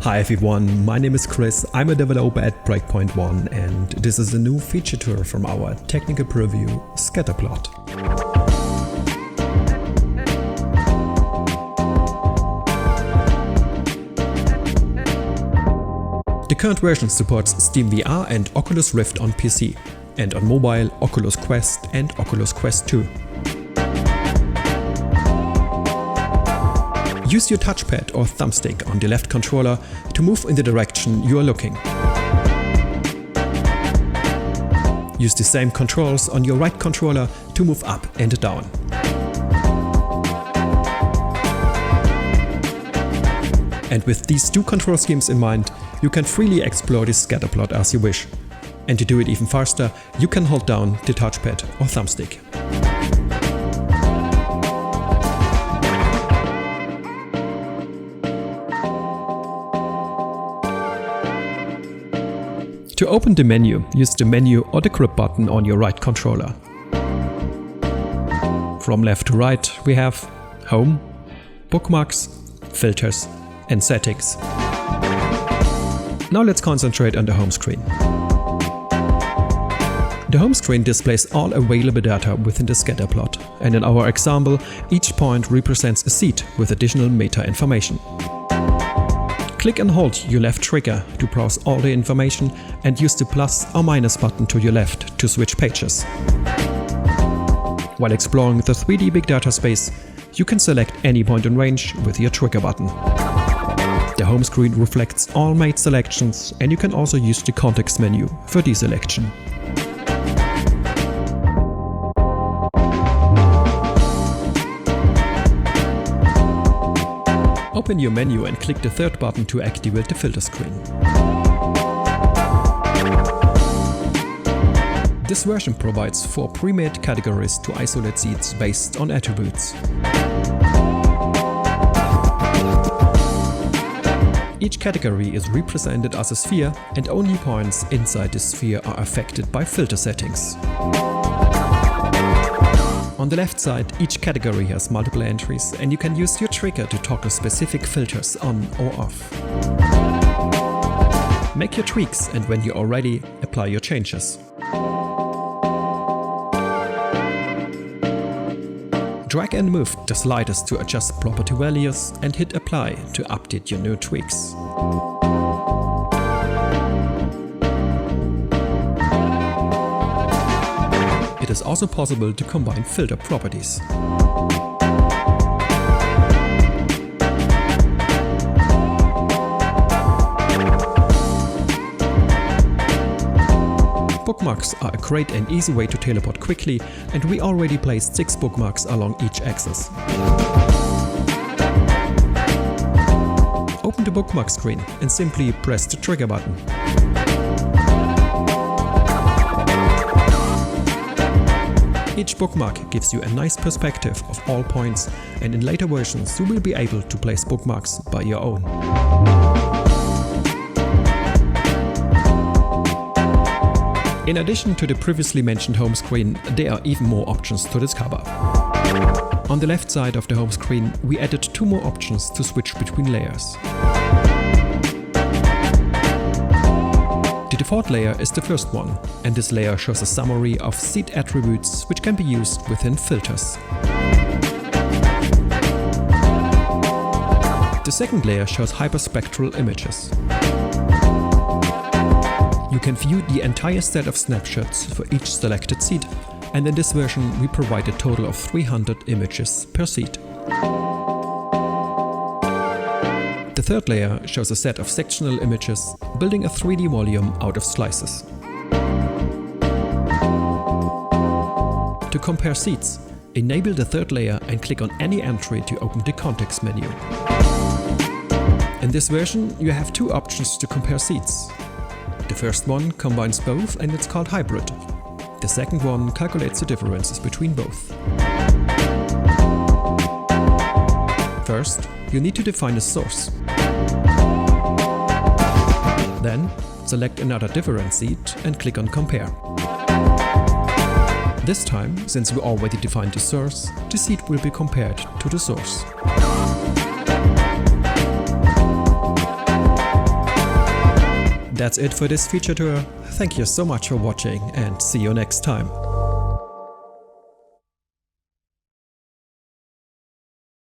Hi everyone, my name is Chris, I'm a developer at Breakpoint One and this is a new feature tour from our technical preview, Scatterplot. The current version supports SteamVR and Oculus Rift on PC, and on mobile, Oculus Quest and Oculus Quest 2. Use your touchpad or thumbstick on the left controller to move in the direction you are looking. Use the same controls on your right controller to move up and down. And with these two control schemes in mind, you can freely explore this scatterplot as you wish. And to do it even faster, you can hold down the touchpad or thumbstick. To open the menu, use the menu or the grip button on your right controller. From left to right we have Home, Bookmarks, Filters and Settings. Now let's concentrate on the home screen. The home screen displays all available data within the scatterplot, and in our example, each point represents a seed with additional meta information. Click and hold your left trigger to browse all the information and use the plus or minus button to your left to switch pages. While exploring the 3D big data space, you can select any point in range with your trigger button. The home screen reflects all made selections, and you can also use the context menu for deselection. Open your menu and click the third button to activate the filter screen. This version provides 4 pre-made categories to isolate seeds based on attributes. Each category is represented as a sphere, and only points inside the sphere are affected by filter settings. On the left side, each category has multiple entries, and you can use your trigger to toggle specific filters on or off. Make your tweaks, and when you are ready, apply your changes. Drag and move the sliders to adjust property values and hit apply to update your new tweaks. It is also possible to combine filter properties. Bookmarks are a great and easy way to teleport quickly, and we already placed 6 bookmarks along each axis. Open the bookmark screen and simply press the trigger button. Each bookmark gives you a nice perspective of all points, and in later versions you will be able to place bookmarks by your own. In addition to the previously mentioned home screen, there are even more options to discover. On the left side of the home screen, we added 2 more options to switch between layers. The default layer is the first one, and this layer shows a summary of seed attributes which can be used within filters. The second layer shows hyperspectral images. You can view the entire set of snapshots for each selected seed, and in this version we provide a total of 300 images per seed. The third layer shows a set of sectional images, building a 3D volume out of slices. To compare seeds, enable the third layer and click on any entry to open the context menu. In this version you have 2 options to compare seeds. The first one combines both and it's called hybrid. The second one calculates the differences between both. First, you need to define a source. Then, select another different seed and click on Compare. This time, since we already defined the source, the seed will be compared to the source. that's it for this feature tour. Thank you so much for watching and see you next time.